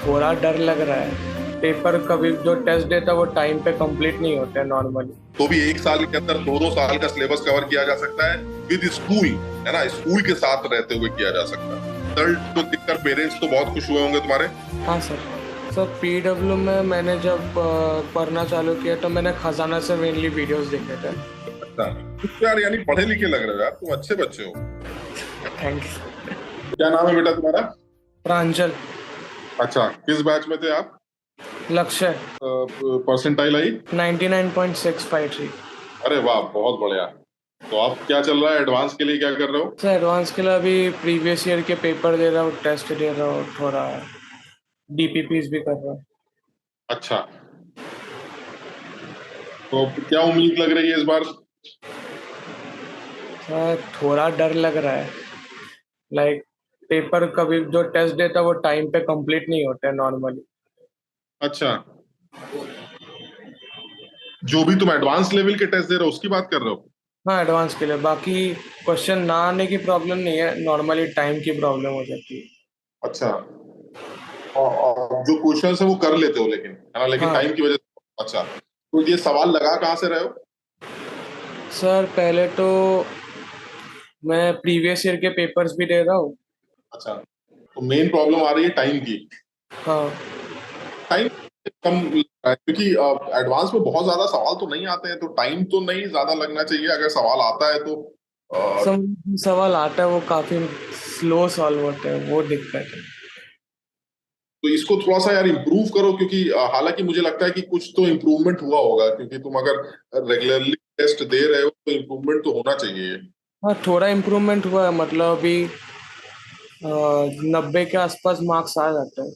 थोड़ा डर लग रहा है। पेपर कभी जो टेस्ट देता है वो टाइम पे कंप्लीट नहीं होते हैं नॉर्मली। तो भी एक साल के अंदर दो दो साल का सिलेबस कवर किया जा सकता है विद स्कूल, है ना, स्कूल के साथ रहते हुए किया जा सकता है। रिजल्ट को देखकर पेरेंट्स तो बहुत खुश हुए होंगे तुम्हारे। हाँ सर। सर पीडब्ल्यू में मैंने जब पढ़ना चालू किया तो मैंने खजाना से मेनली वीडियोस देखे थे। अच्छा, तुम तो यार यानी पढ़े लिखे लग रहे हो यार, तुम अच्छे बच्चे हो। थैंक्स। क्या नाम है बेटा तुम्हारा? प्रांजल। अच्छा, किस बैच में थे आप? लक्ष्य। परसेंटाइल आई? 99.653। अरे वाह, बहुत बढ़िया। तो अब क्या चल रहा है, एडवांस के लिए क्या कर रहे हो? सर एडवांस के लिए अभी प्रीवियस ईयर के पेपर दे रहा हूँ, टेस्ट दे रहा हूँ, थोड़ा डीपीपीस भी कर रहा हूँ। अच्छा, तो क्या उम्मीद लग रही है इस बार? सर थोड़ा डर लग रहा है। लाइक पेपर कभी जो टेस्ट देता है वो टाइम पे कंप्लीट नहीं होते हैं नॉर्मली। अच्छा, जो भी तुम एडवांस लेवल के टेस्ट दे रहे हो उसकी बात कर रहे हो? हाँ एडवांस के लिए बाकी क्वेश्चन ना आने की प्रॉब्लम नहीं है, नॉर्मली टाइम की प्रॉब्लम हो जाती है। अच्छा, और जो क्वेश्चन है वो कर लेते हो लेकिन, है ना, लेकिन हाँ टाइम की वजह से। अच्छा, तो ये सवाल लगा कहाँ से रहे हो? सर पहले तो मैं प्रीवियस ईयर के पेपर्स भी दे रहा हूँ। अच्छा, तो मेन प्रॉब्लम आ रही है टाइम की। हाँ। टाइम कम लग रहा है, क्योंकि एडवांस में बहुत ज्यादा सवाल तो नहीं आते हैं, तो टाइम तो नहीं ज्यादा लगना चाहिए। अगर सवाल आता है तो सवाल आता है वो काफी स्लो सॉल्व होते हैं, वो दिक्कत है। इसको थोड़ा सा यार इम्प्रूव करो, क्योंकि हालांकि मुझे लगता है कि कुछ तो इम्प्रूवमेंट हुआ होगा, क्योंकि तुम अगर रेगुलरली टेस्ट दे रहे हो तो इम्प्रूवमेंट तो होना चाहिए। हाँ थोड़ा इम्प्रूवमेंट हुआ है, मतलब अभी 90 के आसपास मार्क्स आ जाते हैं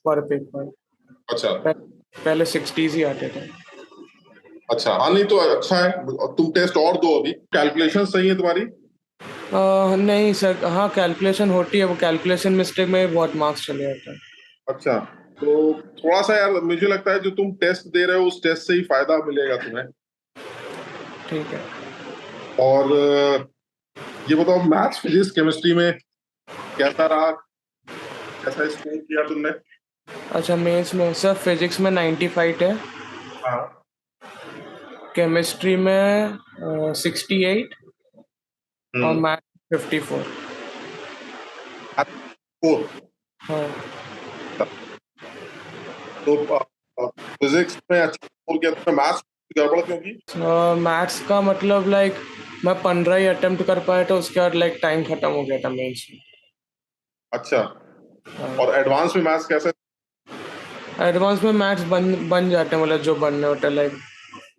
पर पेपर। अच्छा। पहले 60s ही आते थे। अच्छा, हाँ, नहीं तो अच्छा है। तुम टेस्ट और दो, अभी कैलकुलेशन सही है तुम्हारी? नहीं सर, हाँ कैलकुलेशन होती है, वो कैलकुलेशन मिस्टेक में बहुत मार्क्स चले जाते हैं। अच्छा, तो थोड़ा सा यार मुझे लगता है जो तुम टेस्ट दे रहे हो उस टेस्ट से ही फायदा मिलेगा तुम्हें। ठीक है। और ये बताओ, मैथ्स फिजिक्स केमिस्ट्री में कैसा रहा, कैसा स्कोर किया तुमने? अच्छा मेंस में सर फिजिक्स में 95 है। हाँ। केमिस्ट्री में 68 और हम्म। मैथ 54। फोर। हाँ। तो फिजिक्स में अच्छा स्कोर किया तुमने, मैथ्स गड़बड़ क्यों की? मैथ्स का मतलब लाइक मैं 15 ही अटेम्प्ट कर पाया था, उसके बाद लाइक टाइम खत्म हो गया था मेंस में। अच्छा, हाँ। और एडवांस में मैथ्स कैसे? एडवांस में मैथ्स बन बन जाते हैं, मतलब जो बनने होते हैं लाइक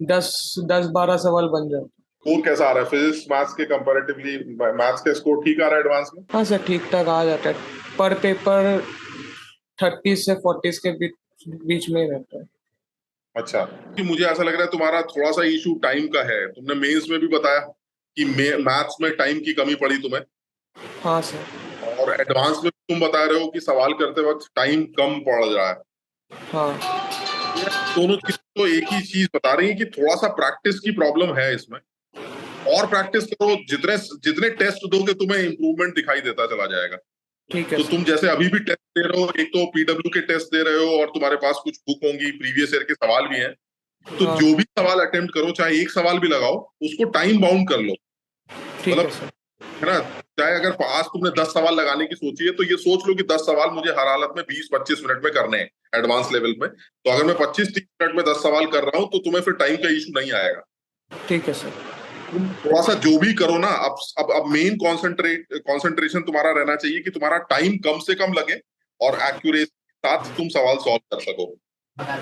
10 10 12 सवाल बन जाते हैं। स्कोर कैसा आ रहा है फिजिक्स मैथ्स के कंपैरेटिवली? मैथ्स का स्कोर ठीक आ रहा है एडवांस में? हाँ सर ठीक ठाक आ जाता है, पर पेपर 30 से 40 के बीच बीच में ही रहता है। अच्छा, कि मुझे ऐसा लग रहा है तुम्हारा थोड़ा सा इशू टाइम का है। तुमने मेंस में भी बताया कि मैथ्स में टाइम की कमी पड़ी तुम्हें, हाँ सर। और एडवांस में तुम बता रहे हो कि सवाल करते वक्त टाइम कम पड़ रहा है। हाँ। ये दोनों चीज तो एक ही चीज बता रही है कि थोड़ा सा प्रैक्टिस की प्रॉब्लम है इसमें। और प्रैक्टिस करो, जितने जितने टेस्ट दोगे तुम्हें इंप्रूवमेंट दिखाई देता चला जाएगा। ठीक है तो सर। तुम जैसे अभी भी टेस्ट दे रहे हो, एक तो पीडब्ल्यू के टेस्ट दे रहे हो और तुम्हारे पास कुछ बुक होंगी, प्रीवियस ईयर के सवाल भी हैं। तो हाँ जो भी सवाल अटेम्प्ट करो, चाहे एक सवाल भी लगाओ, उसको टाइम बाउंड कर लो। ठीक है मतलब, सर। है ना, चाहे अगर आज तुमने 10 सवाल लगाने की सोची है, तो ये सोच लो कि 10 सवाल मुझे हर हालत में 20-25 मिनट में करने हैं एडवांस लेवल में। तो अगर मैं 25-30 मिनट में 10 सवाल कर रहा हूँ तो तुम्हें फिर टाइम का इशू नहीं आएगा। ठीक है सर। तुम थोड़ा सा जो भी करो ना, अब मेन कंसंट्रेशन तुम्हारा रहना चाहिए कि तुम्हारा टाइम कम से कम लगे और एक्यूरेसी के साथ तुम सवाल सॉल्व कर सको।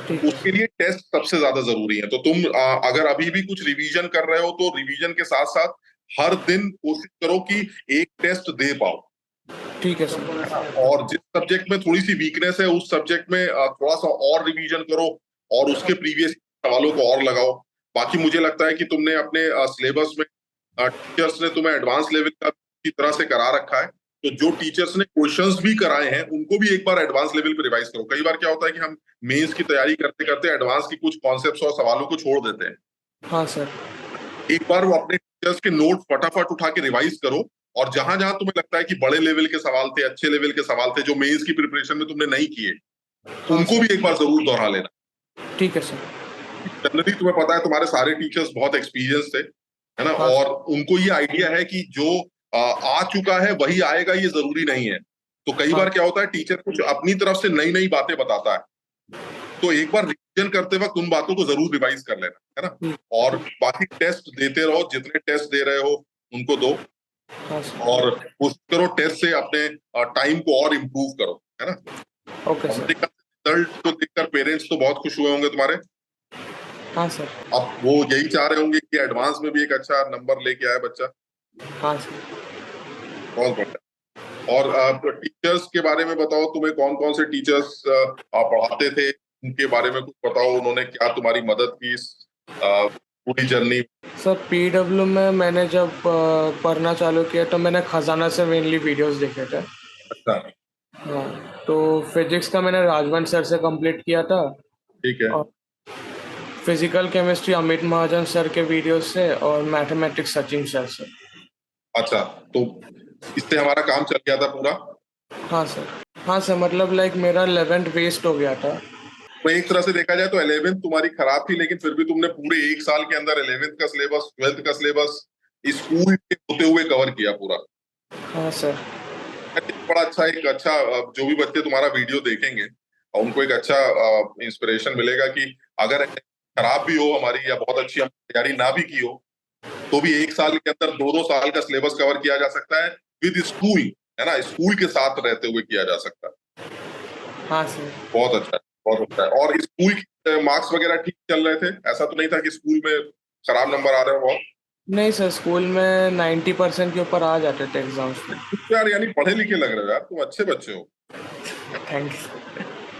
ठीक है उसके सर। लिए टेस्ट सबसे ज्यादा जरूरी है। तो तुम अगर अभी भी कुछ रिवीजन कर रहे हो तो रिवीजन के साथ साथ हर दिन कोशिश करो कि एक टेस्ट दे पाओ। ठीक है सर। और जिस सब्जेक्ट में थोड़ी सी वीकनेस है उस सब्जेक्ट में थोड़ा सा और रिवीजन करो, और उसके प्रीवियस सवालों को और लगाओ। बाकी मुझे लगता है कि तुमने अपने सिलेबस में टीचर्स ने तुम्हें एडवांस लेवल का की तरह से करा रखा है। तो जो टीचर्स ने क्वेश्चंस भी कराए हैं उनको भी एक बार एडवांस लेवल पे रिवाइज करो। कई बार क्या होता है कि हम मेंस की तैयारी करते करते एडवांस की कुछ कॉन्सेप्ट्स और सवालों को छोड़ देते हैं। हाँ सर। एक बार वो अपने टीचर्स के नोट फटाफट उठा के रिवाइज करो, और जहां जहां तुम्हें लगता है कि बड़े लेवल के सवाल थे, अच्छे लेवल के सवाल थे जो मेंस की प्रिपरेशन में तुमने नहीं किए, हाँ उनको सर। भी एक बार जरूर दोहरा लेना। ठीक है सर। जनरली तुम्हें पता है तुम्हारे सारे टीचर्स बहुत एक्सपीरियंस थे, है ना, हाँ और उनको ये आइडिया है कि जो आ चुका है वही आएगा, ये जरूरी नहीं है। तो कई हाँ बार क्या होता है, टीचर कुछ अपनी तरफ से नई नई बातें बताता है, तो एक बार रिवीजन करते वक्त उन बातों को जरूर रिवाइज कर लेना, है ना। ठीक। और बाकी टेस्ट देते रहो, जितने टेस्ट दे रहे हो उनको दो, हाँ सर। और कोशिश करो टेस्ट से अपने टाइम को और इम्प्रूव करो, है ना। ओके और सर। मेरे ख्याल से रिजल्ट को देखकर पेरेंट्स तो बहुत खुश हुए होंगे तुम्हारे। हाँ सर। अब वो यही चाह रहे होंगे कि एडवांस में भी एक अच्छा नंबर लेके आए बच्चा। हाँ सर। बहुत बढ़िया। और टीचर्स के बारे में बताओ, तुम्हें कौन कौन से टीचर्स पढ़ाते थे, उनके बारे में कुछ बताओ, उन्होंने क्या तुम्हारी मदद की इस पूरी जर्नी। सर पीडब्ल्यू में मैंने जब पढ़ना चालू किया तो मैंने खजाना से मेनली वीडियोस देखे थे। अच्छा। हाँ। तो फिजिक्स का मैंने राजवंश सर से कंप्लीट किया था। ठीक है। और फिजिकल केमिस्ट्री अमित महाजन सर के वीडियोस से, और मैथमेटिक्स सचिन सर से। अच्छा, तो इससे हमारा काम चल गया था पूरा। हाँ सर। हाँ सर, मतलब लाइक मेरा 11th वेस्ट हो गया था। तो एक तरह से देखा जाए तो 11th तुम्हारी खराब थी, लेकिन फिर भी तुमने पूरे एक साल के अंदर 11th का सिलेबस, 12th का सिलेबस स्कूल के होते हुए कवर किया पूरा। हाँ सर। बड़ा अच्छा, एक अच्छा जो भी बच्चे तुम्हारा वीडियो देखेंगे उनको एक अच्छा इंस्पिरेशन मिलेगा कि अगर खराब भी हो हमारी या बहुत अच्छी हम तैयारी ना भी की हो, तो भी एक साल के अंदर 2-2 साल का सिलेबस कवर किया जा सकता है विद स्कूल, है ना, स्कूल के साथ रहते हुए किया जा सकता है। हाँ सर। बहुत अच्छा है, बहुत अच्छा है। और स्कूल के मार्क्स वगैरह ठीक चल रहे थे, ऐसा तो नहीं था कि स्कूल में खराब नंबर आ रहे हो बहुत। नहीं सर, स्कूल में 90% के ऊपर आ जाते थे एग्जाम्स में। तो यार यानी पढ़े लिखे लग रहे हो यार, तुम अच्छे बच्चे हो। Thank you.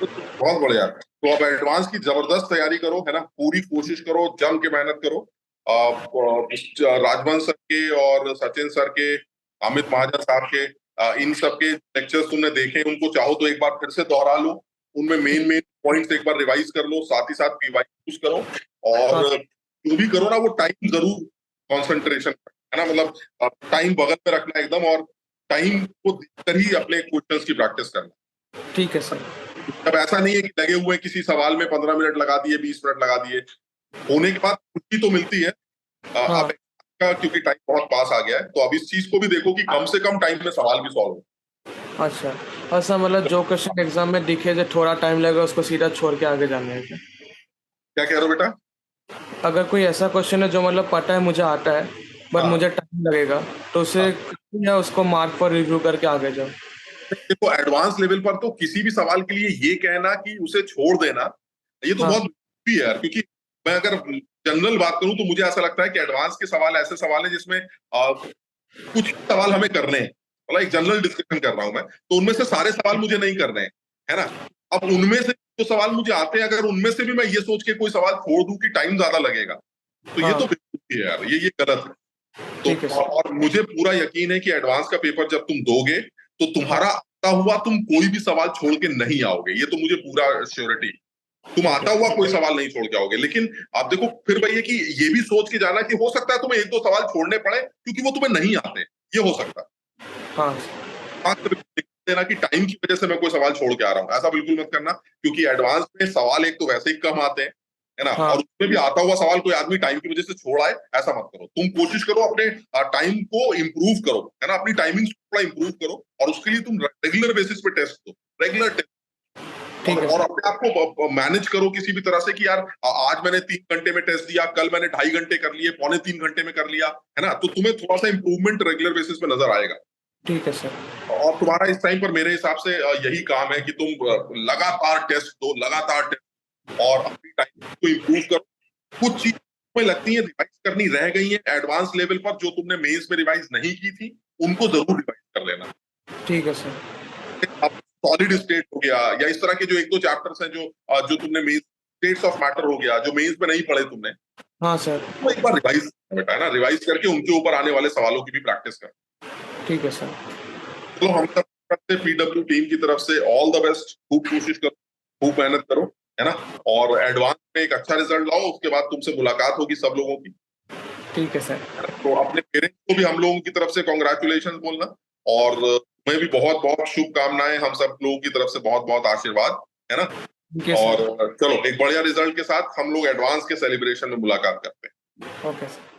तो बहुत बढ़िया। तो अब एडवांस की जबरदस्त तैयारी करो, है ना, पूरी कोशिश करो, जम के मेहनत करो। राजवंश सर के और सचिन सर के, अमित महाजन साहब के, इन सब के लेक्चर्स तुमने देखे, उनको चाहो तो एक बार फिर से दोहरा लो, उनमें मेन मेन पॉइंट्स एक बार रिवाइज कर लो, साथ ही साथ पीवाई यूज करो। हाँ। और जो भी करो ना वो टाइम जरूर कंसंट्रेशन, है ना, मतलब टाइम बगल में रखना एकदम, और टाइम को देखकर ही अपने क्वेश्चंस की प्रैक्टिस करना। ठीक है सर। अब ऐसा नहीं है कि लगे हुए किसी सवाल में 15 मिनट लगा दिए, 20 मिनट लगा दिए, होने के बाद खुशी तो मिलती है। हाँ। अब क्योंकि टाइम बहुत पास आ गया है, तो अब इस चीज को भी देखो कि कम से कम टाइम में सवाल भी सॉल्व हो। अच्छा। अच्छा, मतलब जो क्वेश्चन एग्जाम में दिखे जो थोड़ा टाइम लगेगा उसको सीधा छोड़ के आगे जाना है क्या? क्या कह रहे हो बेटा? अगर कोई ऐसा क्वेश्चन है जो मतलब पता है मुझे आता है बट हाँ मुझे टाइम लगेगा, तो उसे हाँ। या उसको मार्क पर रिव्यू करके आगे जाओ। देखो एडवांस लेवल पर तो किसी भी सवाल के लिए ये कहना कि उसे छोड़ देना, ये तो हाँ। बहुत मुश्किल है यार, क्योंकि मैं अगर जनरल बात करूं तो मुझे ऐसा लगता है कि एडवांस के सवाल ऐसे सवाल हैं जिसमें कुछ सवाल हमें करने हैं, मतलब एक जनरल डिस्कशन कर रहा हूं मैं, तो उनमें से सारे सवाल मुझे नहीं करने हैं, है ना। अब उनमें से जो सवाल मुझे आते हैं, अगर उनमें से भी मैं ये सोच के कोई सवाल छोड़ दूं कि टाइम ज्यादा लगेगा, तो ये हाँ। तो बेवकूफी है यार, ये गलत है। तो ठीक है सर। और मुझे पूरा यकीन है कि एडवांस का पेपर जब तुम दोगे तो हाँ। तुम्हारा आता हुआ तुम कोई भी सवाल छोड़ के नहीं आओगे, ये तो मुझे पूरा श्योरिटी। तुम ठीक आता है। हुआ कोई सवाल नहीं छोड़ के आओगे, लेकिन आप देखो फिर वही है कि ये भी सोच के जाना कि हो सकता है तुम्हें 1-2 सवाल छोड़ने पड़े क्योंकि वो तुम्हें नहीं आते, ये हो सकता है। हाँ। मात्र लिख देना कि टाइम की वजह से मैं कोई सवाल छोड़ के आ रहा हूँ, ऐसा बिल्कुल मत करना, क्योंकि एडवांस में सवाल एक तो वैसे ही कम आते हैं, है ना, हाँ। और उसमें भी आता हुआ सवाल कोई आदमी टाइम की वजह से छोड़ आए, ऐसा मत करो। तुम कोशिश करो अपने टाइम को इम्प्रूव करो, है ना, अपनी टाइमिंग थोड़ा इम्प्रूव करो, और उसके लिए तुम रेगुलर बेसिस पे टेस्ट दो, रेगुलर टेस्ट। ठीक है और सर। अपने आप को मैनेज करो किसी भी तरह से कि यार आज मैंने 3 घंटे में टेस्ट दिया, कल मैंने 2.5 घंटे कर लिए, 2.75 घंटे में कर लिया, है ना, तो तुम्हें थोड़ा सा इंप्रूवमेंट रेगुलर बेसिस पे नजर आएगा। ठीक है सर। और तुम्हारा इस टाइम पर मेरे हिसाब से यही काम है कि तुम लगातार टेस्ट दो, लगातार टेस्ट, और अपनी टाइम को इम्प्रूव करो। कुछ चीज तुम्हें लगती है रिवाइज करनी रह गई है एडवांस लेवल पर, जो तुमने मेंस में रिवाइज नहीं की थी, उनको जरूर रिवाइज कर लेना। ठीक है सर। अब सॉलिड स्टेट हो गया, या इस तरह के जो 1-2 चैप्टर्स हैं जो तुमने मेंस, स्टेट्स ऑफ मैटर हो गया, जो मेंस में नहीं पढ़े तुमने, हाँ सर। वो एक बार रिवाइज बेटा, है ना, रिवाइज करके उनके ऊपर आने वाले सवालों की भी प्रैक्टिस कर। ठीक है सर। चलो हम सब करते पीडब्ल्यू टीम की तरफ से ऑल द बेस्ट, खूब कोशिश करो, खूब मेहनत करो, है ना, और एडवांस में एक अच्छा रिजल्ट लाओ, उसके बाद तुमसे मुलाकात होगी सब लोगों की। ठीक है सर। तो अपने पेरेंट्स को भी हम लोगों की तरफ से कॉन्ग्रेचुलेशन बोलना, और तुम्हें भी बहुत बहुत शुभकामनाएं, हम सब लोगों की तरफ से बहुत बहुत आशीर्वाद। है ना। Okay sir. और चलो एक बढ़िया रिजल्ट के साथ हम लोग एडवांस के सेलिब्रेशन में मुलाकात करते हैं। Okay sir.